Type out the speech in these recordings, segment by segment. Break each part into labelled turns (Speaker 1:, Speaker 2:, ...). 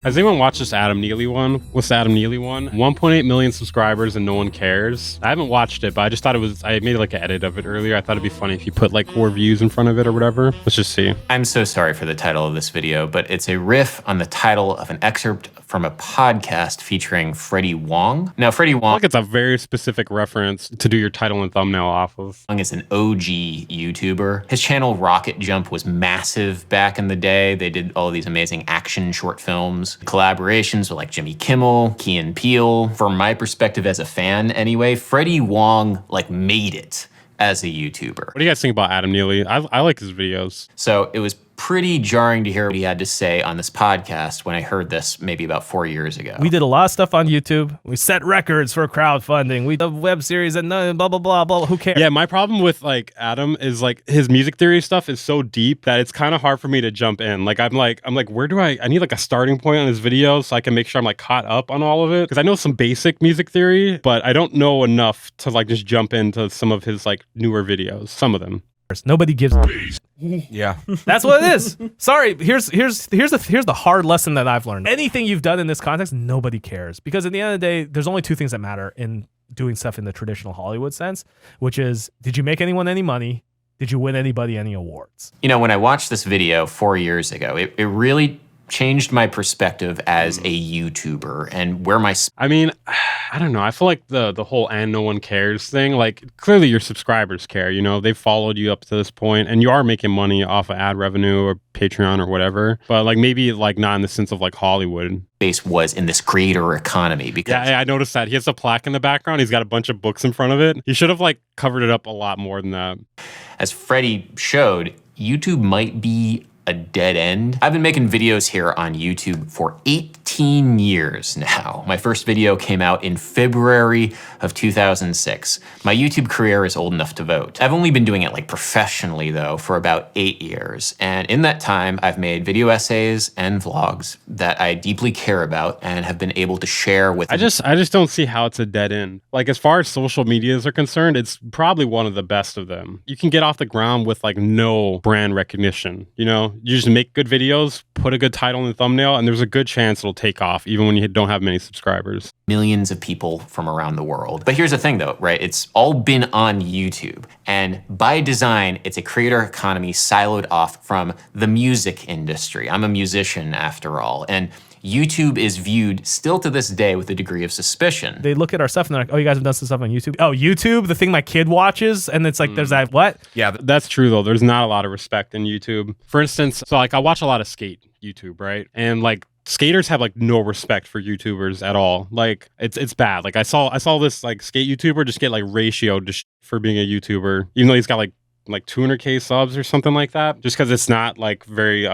Speaker 1: Has anyone watched this Adam Neely one? What's the Adam Neely one? 1.8 million subscribers and no one cares. I haven't watched it, but I just thought I made like an edit of it earlier. I thought it'd be funny if you put like 4 views in front of it or whatever. Let's just see.
Speaker 2: I'm so sorry for the title of this video, but it's a riff on the title of an excerpt from a podcast featuring Freddie Wong. Now, Freddie Wong,
Speaker 1: Like it's a very specific reference to do your title and thumbnail off of.
Speaker 2: is an OG YouTuber. His channel Rocket Jump was massive back in the day. They did all of these amazing action short films, collaborations with like Jimmy Kimmel, Key and Peele. From my perspective as a fan anyway, Freddie Wong like made it as a YouTuber.
Speaker 1: What do you guys think about Adam Neely? I like his videos.
Speaker 2: So it was pretty jarring to hear what he had to say on this podcast when I heard this maybe about 4 years ago.
Speaker 3: We did a lot of stuff on YouTube. We set records for crowdfunding. We did web series and blah, blah, blah, blah. Who cares?
Speaker 1: Yeah, my problem with like Adam is like his music theory stuff is so deep that it's kind of hard for me to jump in. Like I'm like, where do I need like a starting point on his videos so I can make sure I'm like caught up on all of it? Because I know some basic music theory, but I don't know enough to like just jump into some of his like newer videos. Some of them.
Speaker 3: Nobody gives
Speaker 4: Yeah.
Speaker 3: That's what it is. Sorry, here's the hard lesson that I've learned. Anything you've done in this context, nobody cares. Because at the end of the day, there's only 2 things that matter in doing stuff in the traditional Hollywood sense, which is, did you make anyone any money? Did you win anybody any awards?
Speaker 2: You know, when I watched this video 4 years ago, it really changed my perspective as a YouTuber and where my...
Speaker 1: I mean, I don't know. I feel like the whole "and no one cares" thing, like clearly your subscribers care, you know, they've followed you up to this point and you are making money off of ad revenue or Patreon or whatever, but like maybe like not in the sense of like Hollywood.
Speaker 2: Base was in this creator economy because...
Speaker 1: Yeah, I noticed that. He has a plaque in the background. He's got a bunch of books in front of it. He should have like covered it up a lot more than that.
Speaker 2: As Freddie showed, YouTube might be a dead end. I've been making videos here on YouTube for 18 years now. My first video came out in February of 2006. My YouTube career is old enough to vote. I've only been doing it like professionally though for about 8 years. And in that time, I've made video essays and vlogs that I deeply care about and have been able to share with...
Speaker 1: I just don't see how it's a dead end. Like as far as social medias are concerned, it's probably one of the best of them. You can get off the ground with like no brand recognition, you know? You just make good videos, put a good title in the thumbnail, and there's a good chance it'll take off even when you don't have many subscribers.
Speaker 2: Millions of people from around the world. But here's the thing though, right? It's all been on YouTube. And by design, it's a creator economy siloed off from the music industry. I'm a musician after all. And YouTube is viewed still to this day with a degree of suspicion.
Speaker 3: They look at our stuff and they're like, oh, you guys have done some stuff on YouTube? Oh, YouTube, the thing my kid watches? And it's like, there's that, what?
Speaker 1: Yeah, that's true though. There's not a lot of respect in YouTube. For instance, so like I watch a lot of skate YouTube, right? And like skaters have like no respect for YouTubers at all. Like it's bad. Like I saw this like skate YouTuber just get like ratioed to for being a YouTuber, even though he's got like 200K subs or something like that, just because it's not like very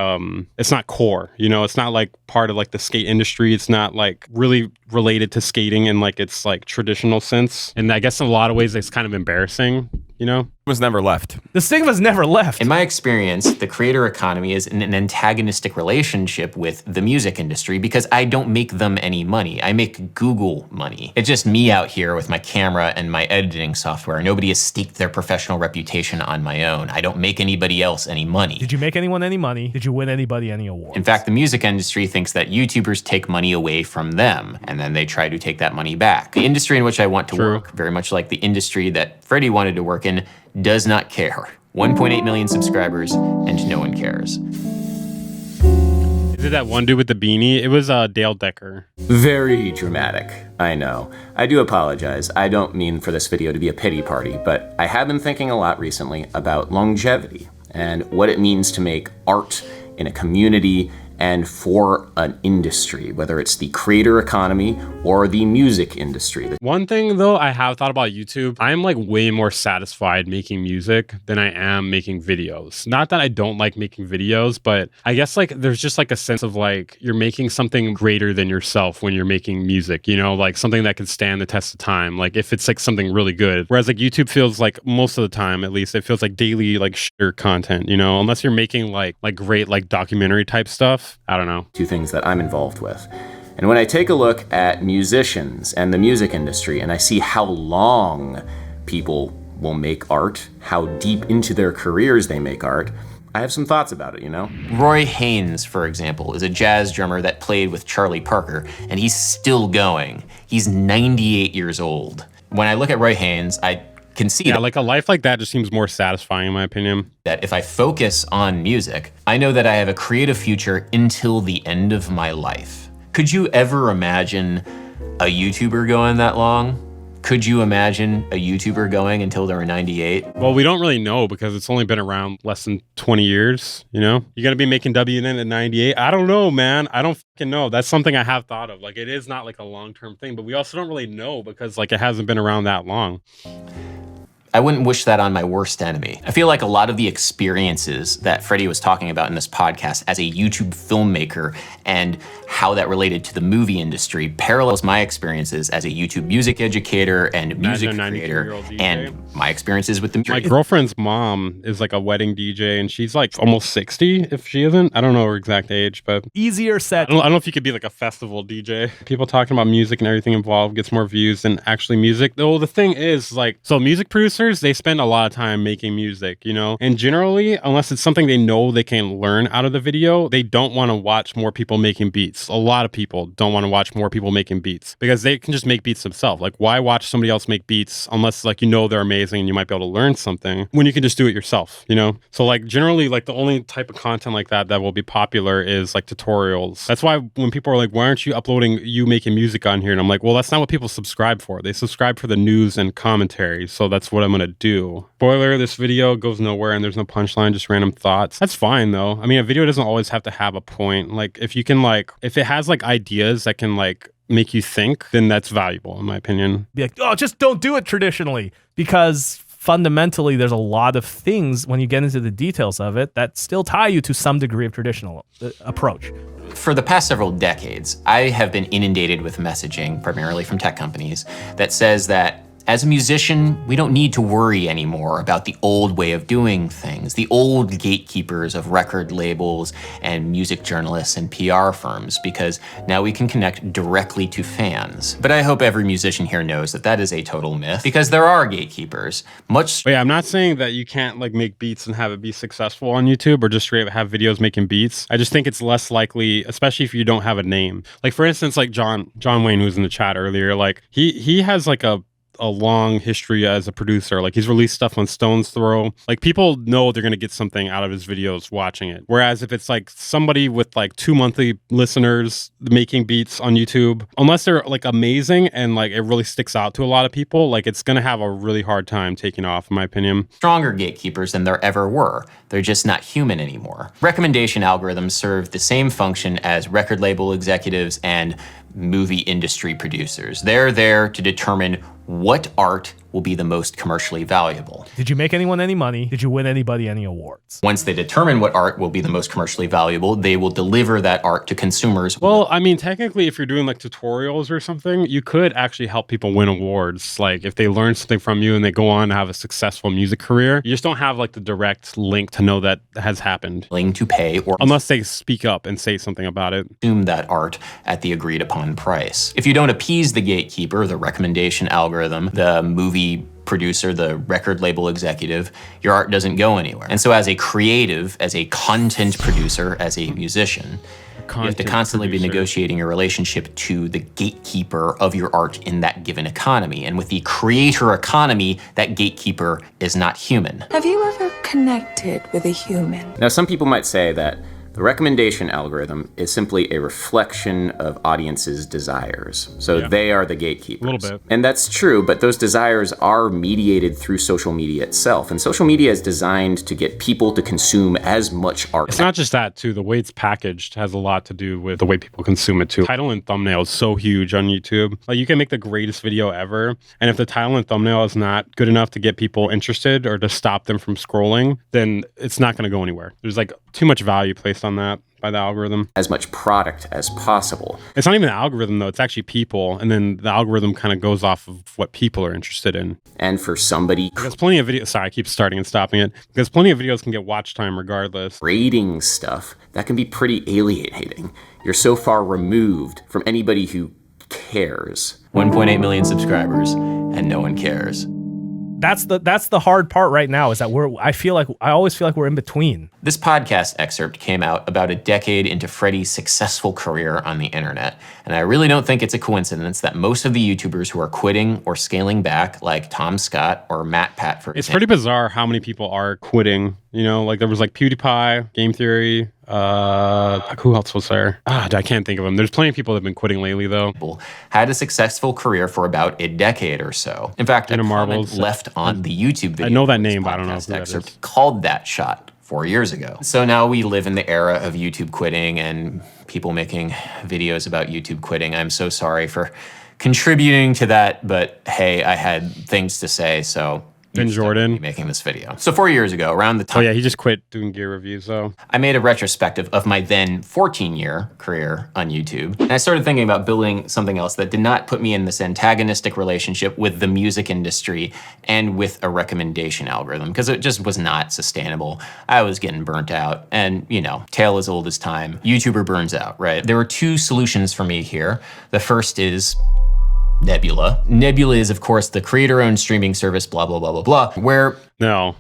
Speaker 1: it's not core, you know, it's not like part of like the skate industry. It's not like really related to skating in like its like traditional sense, and I guess in a lot of ways it's kind of embarrassing, you know.
Speaker 4: Was never left.
Speaker 3: The stigma's never left.
Speaker 2: In my experience, the creator economy is in an antagonistic relationship with the music industry because I don't make them any money. I make Google money. It's just me out here with my camera and my editing software. Nobody has staked their professional reputation on my own. I don't make anybody else any money.
Speaker 3: Did you make anyone any money? Did you win anybody any awards?
Speaker 2: In fact, the music industry thinks that YouTubers take money away from them, and then they try to take that money back. The industry in which I want to work, very much like the industry that Freddie wanted to work in, does not care. 1.8 million subscribers, and no one cares.
Speaker 1: Is it that one dude with the beanie? It was Dale Decker.
Speaker 5: Very dramatic, I know. I do apologize. I don't mean for this video to be a pity party, but I have been thinking a lot recently about longevity and what it means to make art in a community and for an industry, whether it's the creator economy or the music industry.
Speaker 1: One thing though I have thought about YouTube, I'm like way more satisfied making music than I am making videos. Not that I don't like making videos, but I guess like there's just like a sense of like you're making something greater than yourself when you're making music, you know, like something that can stand the test of time. Like if it's like something really good. Whereas like YouTube feels like most of the time, at least, it feels like daily like shitter content, you know, unless you're making like great like documentary type stuff. I don't know.
Speaker 5: 2 things that I'm involved with. And when I take a look at musicians and the music industry and I see how long people will make art, how deep into their careers they make art, I have some thoughts about it, you know?
Speaker 2: Roy Haynes, for example, is a jazz drummer that played with Charlie Parker, and he's still going. He's 98 years old. When I look at Roy Haynes, I can see
Speaker 1: Yeah, like a life like that just seems more satisfying in my opinion.
Speaker 2: that if I focus on music, I know that I have a creative future until the end of my life. Could you ever imagine a YouTuber going that long? Could you imagine a YouTuber going until they're 98?
Speaker 1: Well, we don't really know because it's only been around less than 20 years, you know? You're going to be making WN at 98? I don't know, man. I don't fucking know. That's something I have thought of. Like, it is not like a long-term thing, but we also don't really know because, like, it hasn't been around that long.
Speaker 2: I wouldn't wish that on my worst enemy. I feel like a lot of the experiences that Freddie was talking about in this podcast as a YouTube filmmaker and how that related to the movie industry parallels my experiences as a YouTube music educator and music creator and my experiences with the
Speaker 1: My girlfriend's mom is like a wedding DJ and she's like almost 60 if she isn't. I don't know her exact age, but
Speaker 3: Easier said.
Speaker 1: I don't know if you could be like a festival DJ. People talking about music and everything involved gets more views than actually music. Though the thing is, like, so music producers, they spend a lot of time making music, you know? And generally, unless it's something they know they can learn out of the video, they don't want to watch more people making beats. A lot of people don't want to watch more people making beats because they can just make beats themselves. Like, why watch somebody else make beats unless, like, you know they're amazing and you might be able to learn something when you can just do it yourself, you know? So, like, generally, like, the only type of content like that will be popular is, like, tutorials. That's why when people are like, why aren't you uploading you making music on here? And I'm like, well, that's not what people subscribe for. They subscribe for the news and commentary. So that's what I'm going to do. Spoiler, this video goes nowhere and there's no punchline, just random thoughts. That's fine though. I mean, a video doesn't always have to have a point. Like, if you can, like, if it has like ideas that can like make you think, then that's valuable in my opinion.
Speaker 3: Be like, oh, just don't do it traditionally, because fundamentally there's a lot of things when you get into the details of it that still tie you to some degree of traditional approach.
Speaker 2: For the past several decades, I have been inundated with messaging, primarily from tech companies, that says that as a musician, we don't need to worry anymore about the old way of doing things, the old gatekeepers of record labels and music journalists and PR firms, because now we can connect directly to fans. But I hope every musician here knows that that is a total myth, because there are gatekeepers.
Speaker 1: But yeah, I'm not saying that you can't like make beats and have it be successful on YouTube or just straight up have videos making beats. I just think it's less likely, especially if you don't have a name. Like, for instance, like John Wayne, who's in the chat earlier, like he has like a long history as a producer. Like, he's released stuff on Stone's Throw. Like, people know they're gonna get something out of his videos watching it. Whereas if it's like somebody with like 2 monthly listeners making beats on YouTube, unless they're like amazing and like it really sticks out to a lot of people, like it's gonna have a really hard time taking off, in my opinion.
Speaker 2: Stronger gatekeepers than there ever were. They're just not human anymore. Recommendation algorithms serve the same function as record label executives and movie industry producers. They're there to determine what art will be the most commercially valuable.
Speaker 3: Did you make anyone any money? Did you win anybody any awards?
Speaker 2: Once they determine what art will be the most commercially valuable, they will deliver that art to consumers.
Speaker 1: Well, I mean, technically, if you're doing like tutorials or something, you could actually help people win awards. Like, if they learn something from you and they go on to have a successful music career, you just don't have like the direct link to know that has happened.
Speaker 2: Willing to pay or
Speaker 1: unless they speak up and say something about it.
Speaker 2: Consume that art at the agreed upon price. If you don't appease the gatekeeper, the recommendation algorithm, the movie producer, the record label executive, your art doesn't go anywhere. And so as a creative, as a content producer, as a musician, you have to constantly be negotiating your relationship to the gatekeeper of your art in that given economy. And with the creator economy, that gatekeeper is not human.
Speaker 6: Have you ever connected with a human?
Speaker 5: Now, some people might say that the recommendation algorithm is simply a reflection of audiences' desires. So they are the gatekeepers.
Speaker 1: A little bit.
Speaker 5: And that's true, but those desires are mediated through social media itself. And social media is designed to get people to consume as much art.
Speaker 1: It's not just that, too. The way it's packaged has a lot to do with the way people consume it, too. Title and thumbnail is so huge on YouTube. Like, you can make the greatest video ever, and if the title and thumbnail is not good enough to get people interested or to stop them from scrolling, then it's not going to go anywhere. There's like too much value placed on that by the algorithm.
Speaker 5: As much product as possible.
Speaker 1: It's not even the algorithm, though. It's actually people. And then the algorithm kind of goes off of what people are interested in.
Speaker 5: And for somebody...
Speaker 1: Because plenty of videos... Sorry, I keep starting and stopping it. Because plenty of videos can get watch time regardless.
Speaker 5: Rating stuff, that can be pretty alienating. You're so far removed from anybody who cares.
Speaker 2: 1.8 million subscribers, and no one cares.
Speaker 3: That's the hard part right now, is that I always feel like we're in between.
Speaker 2: This podcast excerpt came out about a decade into Freddie's successful career on the internet. And I really don't think it's a coincidence that most of the YouTubers who are quitting or scaling back, like Tom Scott or Matt Pat, for
Speaker 1: It's
Speaker 2: example.
Speaker 1: pretty bizarre how many people are quitting. You know, like there was like PewDiePie, Game Theory. Who else was there? I can't think of them. There's plenty of people that have been quitting lately, though.
Speaker 2: Had a successful career for about a decade or so. In fact, a comment
Speaker 1: Marbles.
Speaker 2: left on the YouTube video.
Speaker 1: I know that
Speaker 2: for this
Speaker 1: name, but I don't know
Speaker 2: podcast
Speaker 1: who that
Speaker 2: excerpt
Speaker 1: is.
Speaker 2: called that shot 4 years ago. So now we live in the era of YouTube quitting and people making videos about YouTube quitting. I'm so sorry for contributing to that, but hey, I had things to say, so
Speaker 1: Ben Jordan
Speaker 2: making this video. So 4 years ago, around the time,
Speaker 1: Oh yeah, he just quit doing gear reviews though.
Speaker 2: I made a retrospective of my then 14-year career on YouTube. And I started thinking about building something else that did not put me in this antagonistic relationship with the music industry and with a recommendation algorithm, because it just was not sustainable. I was getting burnt out, and tale as old as time. YouTuber burns out, right? There were two solutions for me here. The first is Nebula. Nebula is, of course, the creator-owned streaming service, blah, blah, blah, blah, blah, where...
Speaker 1: No.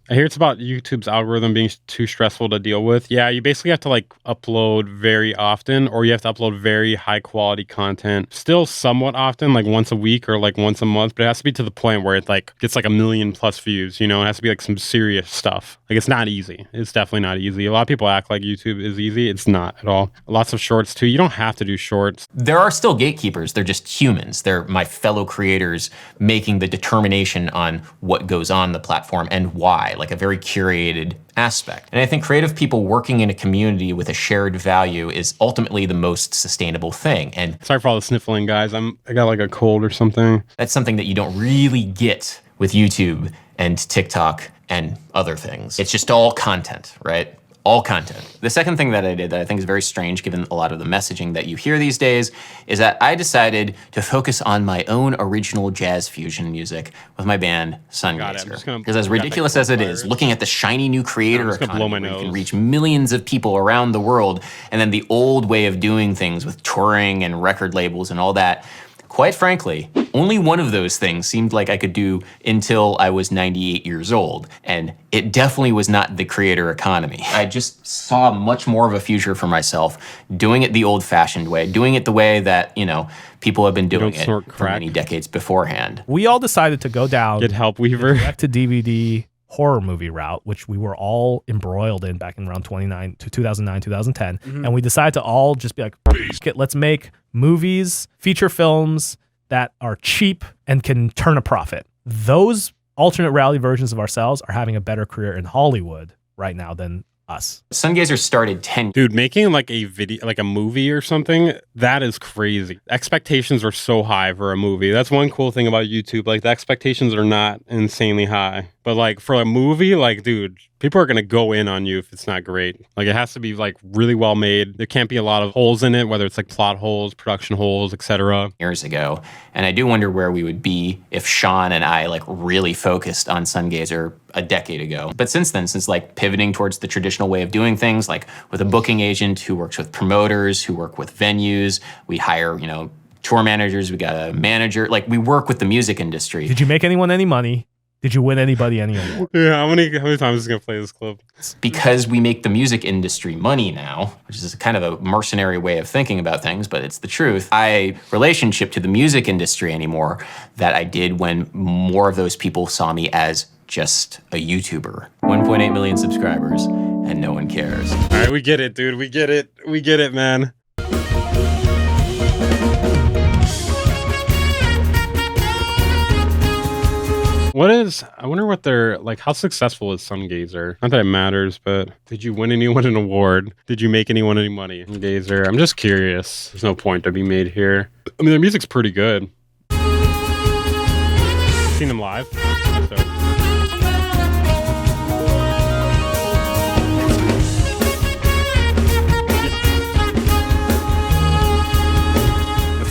Speaker 1: I hear it's about YouTube's algorithm being too stressful to deal with. Yeah, you basically have to like upload very often, or you have to upload very high quality content. Still somewhat often, like once a week or like once a month, but it has to be to the point where it like gets like 1 million plus views, It has to be like some serious stuff. Like it's not easy. It's definitely not easy. A lot of people act like YouTube is easy. It's not at all. Lots of shorts too. You don't have to do shorts.
Speaker 2: There are still gatekeepers. They're just humans. They're my fellow creators making the determination on what goes on the platform and why, like a very curated aspect. And I think creative people working in a community with a shared value is ultimately the most sustainable thing. And
Speaker 1: Sorry for all the sniffling, guys. I got like a cold or something.
Speaker 2: that's something that you don't really get with YouTube and TikTok and other things. It's just all content, right? All content. The second thing that I did that I think is very strange, given a lot of the messaging that you hear these days, is that I decided to focus on my own original jazz fusion music with my band Sungazer. Because as ridiculous as it is, looking at the shiny new creator economy where you can reach millions of people around the world, and then the old way of doing things with touring and record labels and all that, quite frankly, only one of those things seemed like I could do until I was 98 years old. And it definitely was not the creator economy. I just saw much more of a future for myself doing it the old-fashioned way, doing it the way that, people have been doing it for many decades beforehand.
Speaker 3: We all decided to go down
Speaker 1: Get help, Weaver.
Speaker 3: direct to DVD horror movie route, which we were all embroiled in back in around 2009, 2010. And we decided to all just be like, let's make movies, feature films that are cheap and can turn a profit. Those alternate reality versions of ourselves are having a better career in Hollywood right now than us.
Speaker 2: Sungazer started 10
Speaker 1: Dude, making like a video, like a movie or something, that is crazy. Expectations are so high for a movie. That's one cool thing about YouTube. Like the expectations are not insanely high. But like for a movie, like, dude, people are going to go in on you if it's not great. Like it has to be like really well made. There can't be a lot of holes in it, whether it's like plot holes, production holes, etc.
Speaker 2: years ago. And I do wonder where we would be if Sean and I like really focused on Sungazer a decade ago. But since then, since like pivoting towards the traditional way of doing things, like with a booking agent who works with promoters, who work with venues, we hire, tour managers, we got a manager, like we work with the music industry.
Speaker 3: Did you make anyone any money? Did you win anybody any award?
Speaker 1: Yeah, how many times is going to play this clip?
Speaker 2: Because we make the music industry money now, which is kind of a mercenary way of thinking about things, but it's the truth. Relationship to the music industry anymore that I did when more of those people saw me as just a YouTuber. 1.8 million subscribers, and no one cares.
Speaker 1: All right, we get it, dude. We get it, man. I wonder what they're like, how successful is Sungazer? Not that it matters, but did you win anyone an award? Did you make anyone any money? Sungazer, I'm just curious. There's no point to be made here. I mean, their music's pretty good. Seen them live. So.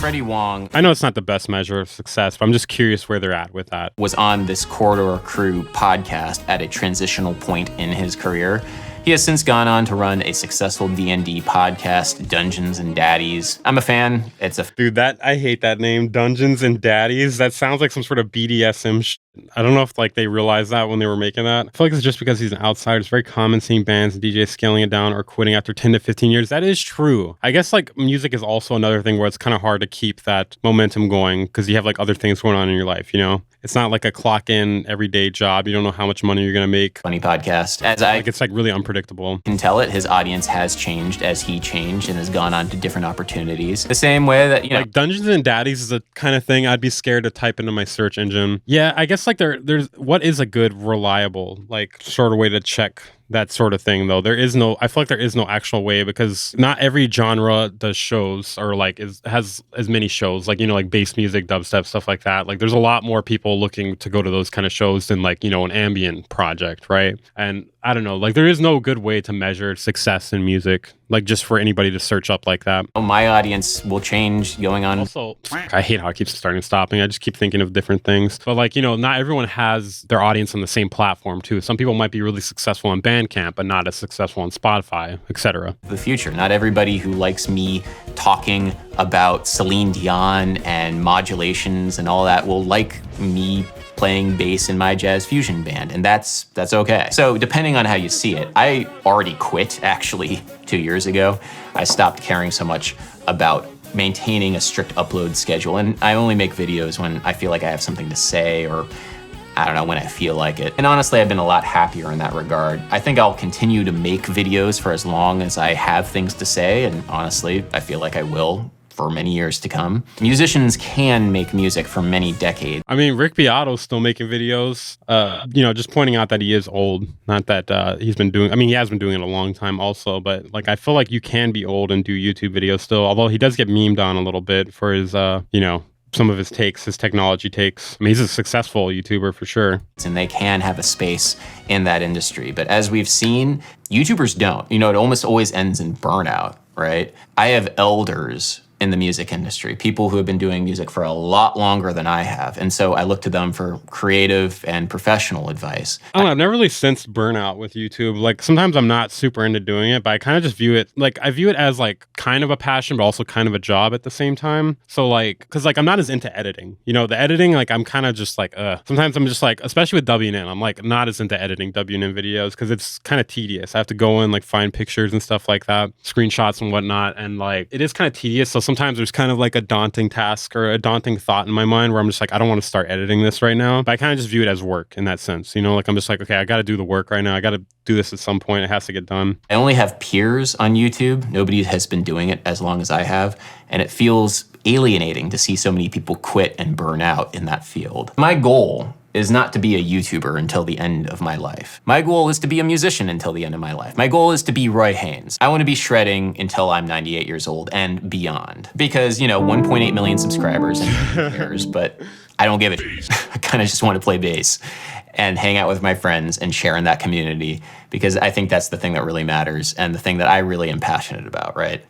Speaker 2: Freddie Wong,
Speaker 1: I know it's not the best measure of success, but I'm just curious where they're at with that.
Speaker 2: was on this Corridor Crew podcast at a transitional point in his career. He has since gone on to run a successful D&D podcast, Dungeons and Daddies. I'm a fan.
Speaker 1: Dude, I hate that name, Dungeons and Daddies. That sounds like some sort of BDSM I don't know if like they realized that when they were making that. I feel like it's just because he's an outsider. It's very common seeing bands and DJs scaling it down or quitting after 10 to 15 years. That is true. I guess like music is also another thing where it's kind of hard to keep that momentum going because you have like other things going on in your life, you know? It's not like a clock in everyday job. You don't know how much money you're going to make.
Speaker 2: Funny podcast. As I
Speaker 1: Like it's like really unpredictable.
Speaker 2: can tell it, his audience has changed as he changed and has gone on to different opportunities. The same way that, you know,
Speaker 1: Like Dungeons and Daddies is a kind of thing I'd be scared to type into my search engine. Yeah, I guess like there's what is a good, reliable, like sort of way to check that sort of thing though. I feel like there is no actual way because not every genre does shows or like has as many shows, like, you know, like bass music, dubstep, stuff like that. Like there's a lot more people looking to go to those kind of shows than like, you know, an ambient project, right? And I don't know, like there is no good way to measure success in music, like just for anybody to search up like that.
Speaker 2: my audience will change going on.
Speaker 1: Also, I hate how it keeps starting and stopping. I just keep thinking of different things. But like, you know, not everyone has their audience on the same platform too. Some people might be really successful on Bandcamp, but not as successful on Spotify, etc.
Speaker 2: The future. Not everybody who likes me talking about Celine Dion and modulations and all that will like me playing bass in my jazz fusion band, and that's okay. So depending on how you see it, I already quit actually 2 years ago. I stopped caring so much about maintaining a strict upload schedule, and I only make videos when I feel like I have something to say, or I don't know, when I feel like it. And honestly, I've been a lot happier in that regard. I think I'll continue to make videos for as long as I have things to say, and honestly, I feel like I will for many years to come. Musicians can make music for many decades.
Speaker 1: I mean, Rick Beato's still making videos, you know, just pointing out that he is old. Not that he has been doing it a long time also, but like I feel like you can be old and do YouTube videos still, although he does get memed on a little bit for his, you know, some of his takes, his technology takes. I mean, he's a successful YouTuber for sure.
Speaker 2: And they can have a space in that industry. But as we've seen, YouTubers don't. You know, it almost always ends in burnout, right? I have elders in the music industry, people who have been doing music for a lot longer than I have. And so I look to them for creative and professional advice.
Speaker 1: I don't know, I've never really sensed burnout with YouTube. Like sometimes I'm not super into doing it, but I kind of just view it, like I view it as like kind of a passion, but also kind of a job at the same time. So like, cause like I'm not as into editing, you know, the editing, like I'm kind of just like, sometimes I'm just like, especially with WNN, I'm like not as into editing WNN videos cause it's kind of tedious. I have to go in, like find pictures and stuff like that, screenshots and whatnot. And like, it is kind of tedious. So sometimes there's kind of like a daunting task or a daunting thought in my mind where I'm just like, I don't want to start editing this right now. But I kind of just view it as work in that sense. You know, like I'm just like, okay, I got to do the work right now. I got to do this at some point. It has to get done.
Speaker 2: I only have peers on YouTube. Nobody has been doing it as long as I have. And it feels alienating to see so many people quit and burn out in that field. My goal is not to be a YouTuber until the end of my life. My goal is to be a musician until the end of my life. My goal is to be Roy Haynes. I want to be shredding until I'm 98 years old and beyond. Because, you know, 1.8 million subscribers and who cares, but I don't give a shit. I kind of just want to play bass and hang out with my friends and share in that community because I think that's the thing that really matters and the thing that I really am passionate about, right?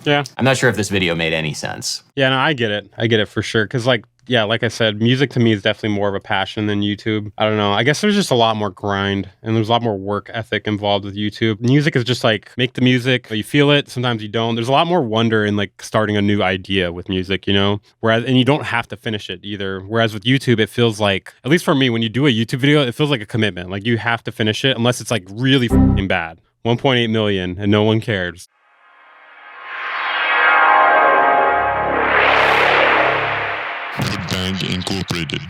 Speaker 1: Yeah.
Speaker 2: I'm not sure if this video made any sense.
Speaker 1: Yeah, no, I get it. I get it for sure. Cause like, yeah, like I said, music to me is definitely more of a passion than YouTube. I don't know. I guess there's just a lot more grind and there's a lot more work ethic involved with YouTube. Music is just like make the music, but you feel it. Sometimes you don't. There's a lot more wonder in like starting a new idea with music, you know, and you don't have to finish it either. Whereas with YouTube, it feels like, at least for me, when you do a YouTube video, it feels like a commitment. Like you have to finish it unless it's like really f***ing bad. 1.8 million and no one cares.
Speaker 7: Band Incorporated.